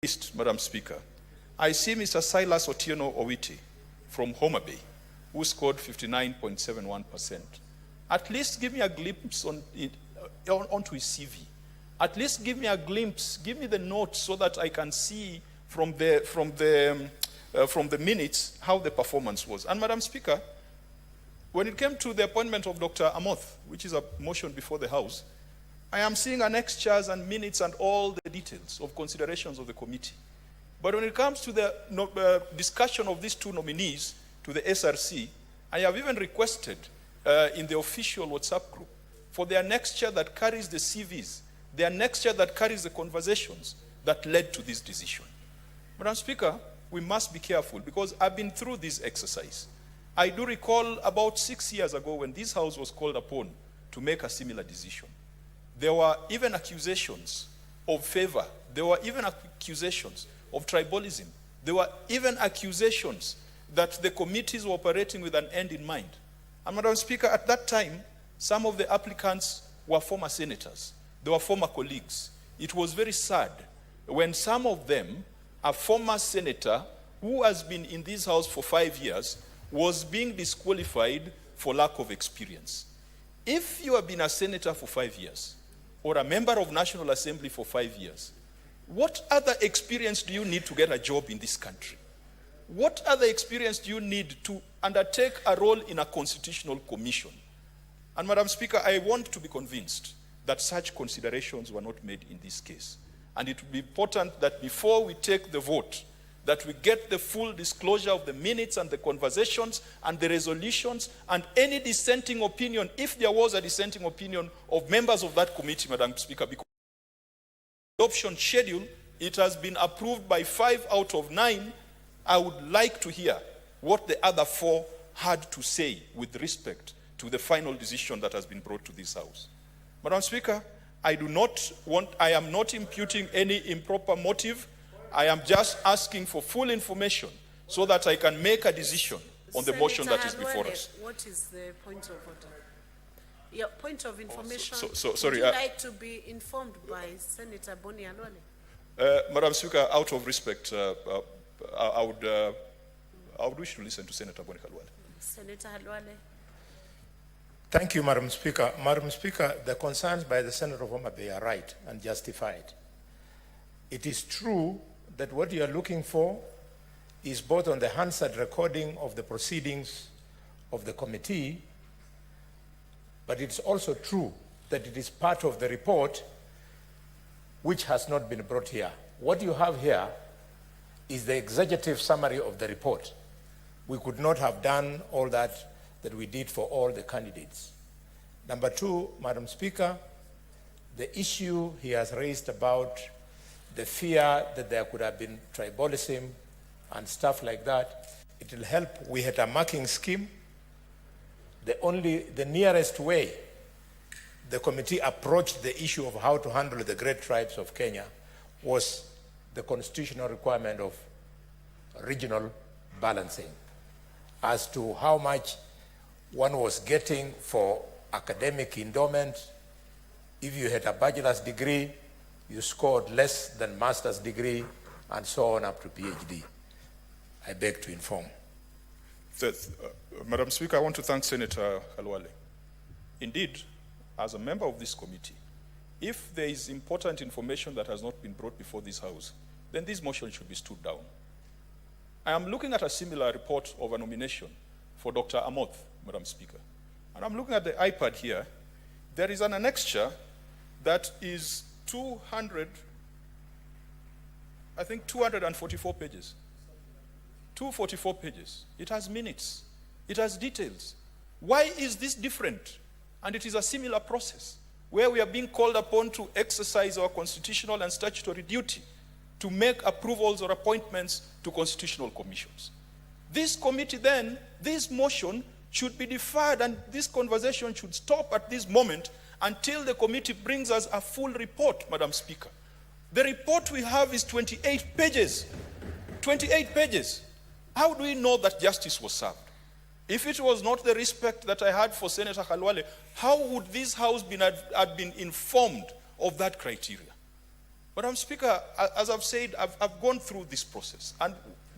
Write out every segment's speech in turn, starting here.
list, Madam Speaker, I see Mr. Silas Otieno Owiti from Homa Bay, who scored 59.71%. At least give me a glimpse onto his CV. At least give me a glimpse, give me the notes so that I can see from the minutes how the performance was. And Madam Speaker, when it came to the appointment of Dr. Amoth, which is a motion before the House, I am seeing annexures and minutes and all the details of considerations of the committee. But when it comes to the discussion of these two nominees to the SRC, I have even requested in the official WhatsApp group for the annexure that carries the CVs, the annexure that carries the conversations that led to this decision. Madam Speaker, we must be careful because I've been through this exercise. I do recall about 6 years ago when this House was called upon to make a similar decision. There were even accusations of favor. There were even accusations of tribalism. There were even accusations that the committees were operating with an end in mind. And Madam Speaker, at that time, some of the applicants were former senators. They were former colleagues. It was very sad when some of them, a former senator who has been in this House for 5 years, was being disqualified for lack of experience. If you have been a senator for 5 years, or a member of National Assembly for 5 years, what other experience do you need to get a job in this country? What other experience do you need to undertake a role in a constitutional commission? And Madam Speaker, I want to be convinced that such considerations were not made in this case. And it would be important that before we take the vote, that we get the full disclosure of the minutes and the conversations and the resolutions and any dissenting opinion, if there was a dissenting opinion of members of that committee, Madam Speaker, because the adoption schedule, it has been approved by 5 out of 9. I would like to hear what the other 4 had to say with respect to the final decision that has been brought to this House. Madam Speaker, I am not imputing any improper motive. I am just asking for full information so that I can make a decision on the motion that is before us. What is the point of order? Your point of information, sorry, would you like to be informed by Senator Boni Halwale? Madam Speaker, out of respect, I would wish to listen to Senator Boni Halwale. Senator Halwale. Thank you, Madam Speaker. Madam Speaker, the concerns by the Senator of Homa Bay are right and justified. It is true that what you are looking for is both on the Hansard recording of the proceedings of the committee, but it's also true that it is part of the report which has not been brought here. What you have here is the executive summary of the report. We could not have done all that we did for all the candidates. Number 2, Madam Speaker, the issue he has raised about the fear that there could have been tribalism and stuff like that, it will help. We had a marking scheme. The nearest way the committee approached the issue of how to handle the great tribes of Kenya was the constitutional requirement of regional balancing as to how much one was getting for academic endowment. If you had a bachelor's degree, you scored less than master's degree, and so on up to PhD. I beg to inform. Madam Speaker, I want to thank Senator Halwale. Indeed, as a member of this committee, if there is important information that has not been brought before this House, then this motion should be stood down. I am looking at a similar report of a nomination for Dr. Amoth, Madam Speaker. And I'm looking at the iPad here. There is an annexure that is 244 pages. 244 pages. It has minutes. It has details. Why is this different? And it is a similar process where we are being called upon to exercise our constitutional and statutory duty to make approvals or appointments to constitutional commissions. This committee then, this motion should be deferred and this conversation should stop at this moment until the committee brings us a full report, Madam Speaker. The report we have is 28 pages. 28 pages. How do we know that justice was served? If it was not the respect that I had for Senator Halwale, how would this House have been informed of that criteria? Madam Speaker, as I've said, I've gone through this process. And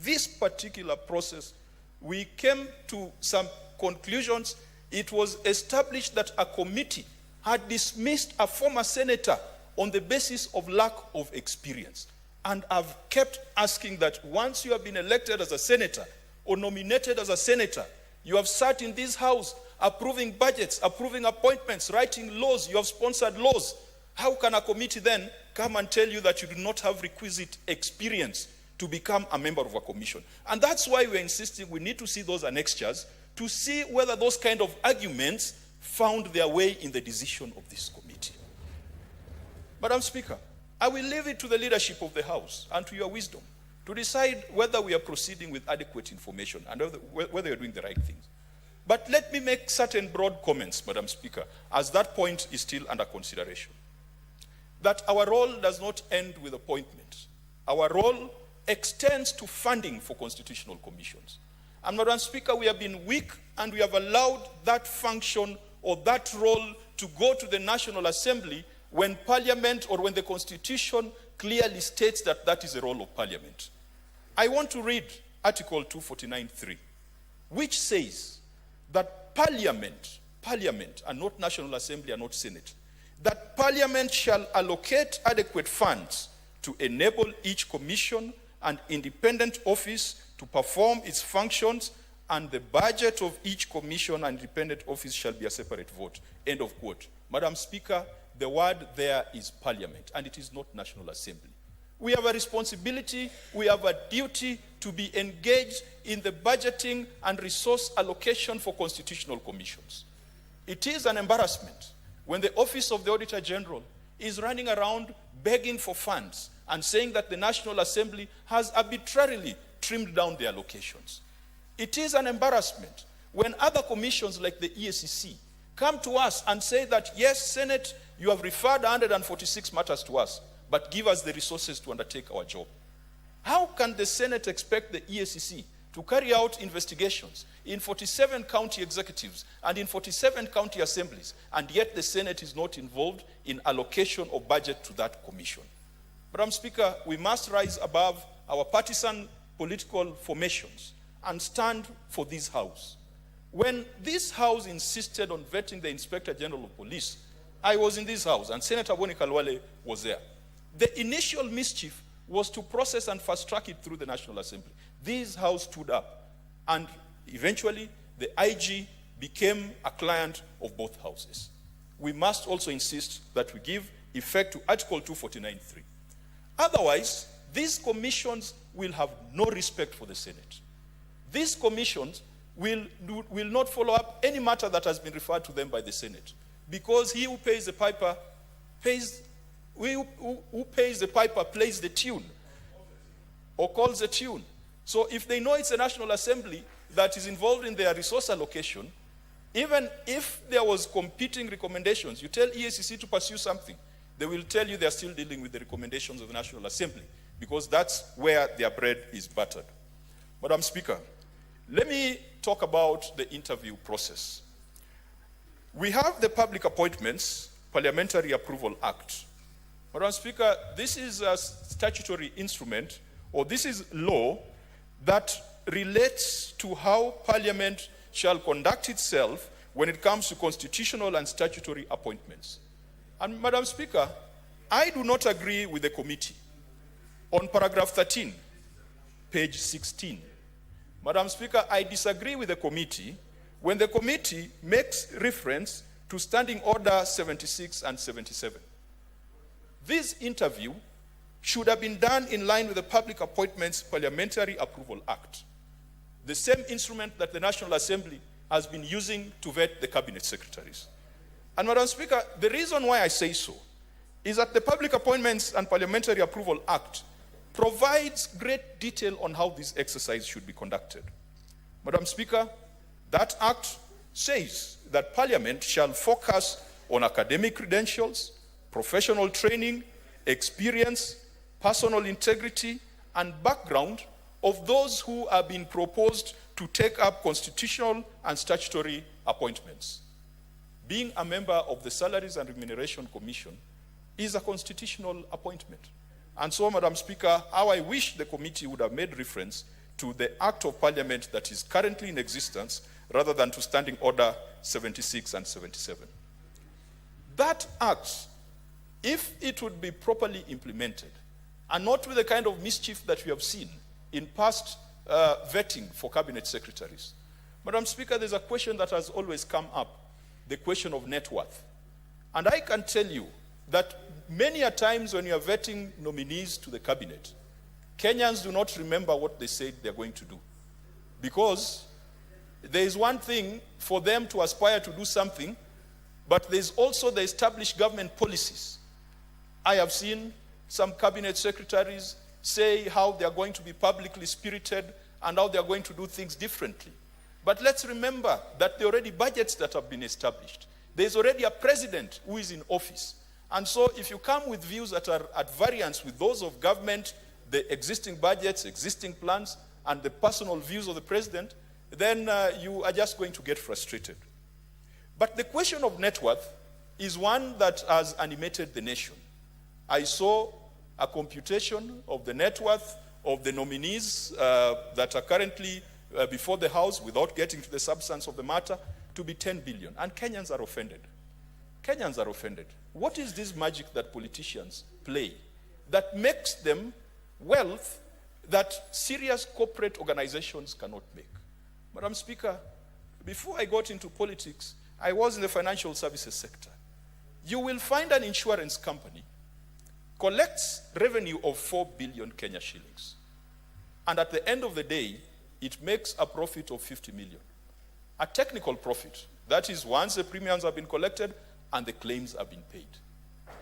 this particular process, we came to some conclusions. It was established that a committee had dismissed a former senator on the basis of lack of experience. And I've kept asking that once you have been elected as a senator or nominated as a senator, you have sat in this house approving budgets, approving appointments, writing laws, you have sponsored laws. How can a committee then come and tell you that you do not have requisite experience to become a member of a commission? And that's why we're insisting we need to see those annexures to see whether those kind of arguments found their way in the decision of this committee. Madam Speaker, I will leave it to the leadership of the House and to your wisdom to decide whether we are proceeding with adequate information and whether you're doing the right things. But let me make certain broad comments, Madam Speaker, as that point is still under consideration. That our role does not end with appointment. Our role extends to funding for constitutional commissions. And Madam Speaker, we have been weak and we have allowed that function or that role to go to the National Assembly when Parliament or when the Constitution clearly states that that is a role of Parliament. I want to read Article 249(3), which says that Parliament and not National Assembly and not Senate, that Parliament shall allocate adequate funds to enable each commission and independent office to perform its functions, and the budget of each commission and independent office shall be a separate vote. End of quote. Madam Speaker, the word there is Parliament, and it is not National Assembly. We have a responsibility, we have a duty to be engaged in the budgeting and resource allocation for constitutional commissions. It is an embarrassment when the Office of the Auditor General is running around begging for funds and saying that the National Assembly has arbitrarily trimmed down their allocations. It is an embarrassment when other commissions like the EACC come to us and say that, yes, Senate, you have referred 146 matters to us, but give us the resources to undertake our job. How can the Senate expect the EACC to carry out investigations in 47 county executives and in 47 county assemblies, and yet the Senate is not involved in allocation of budget to that commission? Madam Speaker, we must rise above our partisan political formations and stand for this House. When this House insisted on vetting the Inspector General of Police, I was in this House and Senator Boni Khalwale was there. The initial mischief was to process and fast-track it through the National Assembly. This House stood up, and eventually the IG became a client of both houses. We must also insist that we give effect to Article 249(3). Otherwise, these commissions will have no respect for the Senate. These commissions will not follow up any matter that has been referred to them by the Senate, because he who pays the piper plays the tune or calls the tune. So if they know it's the National Assembly that is involved in their resource allocation, even if there was competing recommendations, you tell EACC to pursue something, they will tell you they're still dealing with the recommendations of the National Assembly, because that's where their bread is buttered. Madam Speaker, let me talk about the interview process. We have the Public Appointments Parliamentary Approval Act. Madam Speaker, this is a statutory instrument, or this is law that relates to how Parliament shall conduct itself when it comes to constitutional and statutory appointments. And Madam Speaker, I do not agree with the committee on paragraph 13, page 16. Madam Speaker, I disagree with the committee when the committee makes reference to Standing Order 76 and 77. This interview should have been done in line with the Public Appointments Parliamentary Approval Act, the same instrument that the National Assembly has been using to vet the cabinet secretaries. And Madam Speaker, the reason why I say so is that the Public Appointments and Parliamentary Approval Act provides great detail on how this exercise should be conducted. Madam Speaker, that act says that Parliament shall focus on academic credentials, professional training, experience, personal integrity, and background of those who are being proposed to take up constitutional and statutory appointments. Being a member of the Salaries and Remuneration Commission is a constitutional appointment. And so, Madam Speaker, how I wish the committee would have made reference to the Act of Parliament that is currently in existence rather than to Standing Order 76 and 77. That act, if it would be properly implemented, and not with the kind of mischief that we have seen in past vetting for cabinet secretaries. Madam Speaker, there's a question that has always come up, the question of net worth. And I can tell you that many a times when you are vetting nominees to the cabinet, Kenyans do not remember what they said they're going to do. Because there is one thing for them to aspire to do something, but there's also the established government policies. I have seen some cabinet secretaries say how they are going to be publicly spirited and how they are going to do things differently. But let's remember that there are already budgets that have been established. There's already a president who is in office. And so if you come with views that are at variance with those of government, the existing budgets, existing plans, and the personal views of the president, then you are just going to get frustrated. But the question of net worth is one that has animated the nation. I saw a computation of the net worth of the nominees that are currently before the House, without getting to the substance of the matter, to be 10 billion. And Kenyans are offended. Kenyans are offended. What is this magic that politicians play that makes them wealth that serious corporate organizations cannot make? Madam Speaker, before I got into politics, I was in the financial services sector. You will find an insurance company collects revenue of 4 billion Kenya shillings. And at the end of the day, it makes a profit of 50 million. A technical profit. That is once the premiums have been collected and the claims have been paid.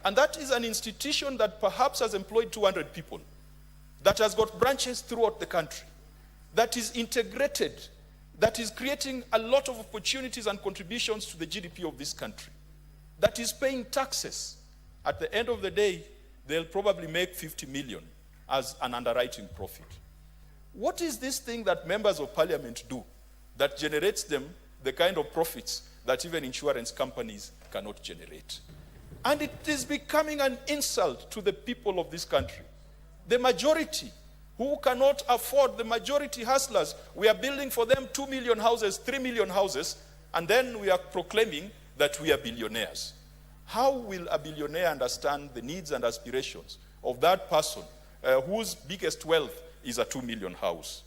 And that is an institution that perhaps has employed 200 people, that has got branches throughout the country, that is integrated, that is creating a lot of opportunities and contributions to the GDP of this country, that is paying taxes. At the end of the day, they'll probably make 50 million as an underwriting profit. What is this thing that members of parliament do that generates them the kind of profits that even insurance companies cannot generate? And it is becoming an insult to the people of this country. The majority who cannot afford, the majority hustlers, we are building for them 2 million houses, 3 million houses, and then we are proclaiming that we are billionaires. How will a billionaire understand the needs and aspirations of that person whose biggest wealth is a 2 million house?